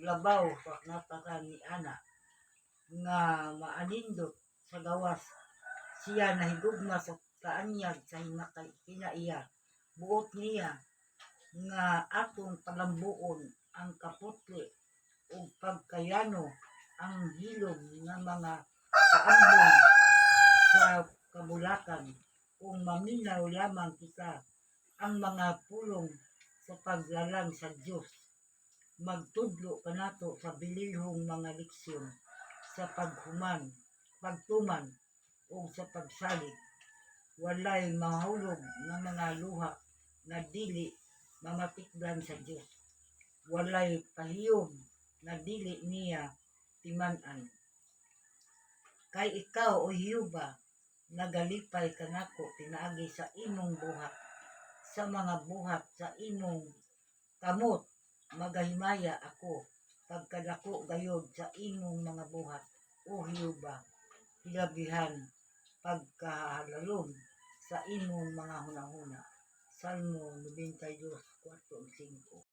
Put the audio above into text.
labaw sa natakani ana nga maanindot sa gawas siya nahigugma sa kaanyag sa himakay kinaiya buot niya nga atong talambuon ang kaputli ug pagkayano ang hilom nga mga kaambon sa kabulakan kung maminaw lamang kita ang mga pulong sa paglalang sa Dios. Magtudlo kanato sa bililhong mga leksyon sa pagtuman o sa pagsalig. Walay mahulog nga mga luha na dili mamatikdan sa Dios. Walay pahiyom na dili niya timan-an. Kay ikaw o Hiyuba, nagalipay kanako pinaagi sa imong buhat, sa mga buhat sa imong kamot magahimaya ako pagkadako gayod sa imong mga buhat o Hiyuba, hilabihan pagkahalalom sa imong mga hunahuna. Salmo 92:4-5.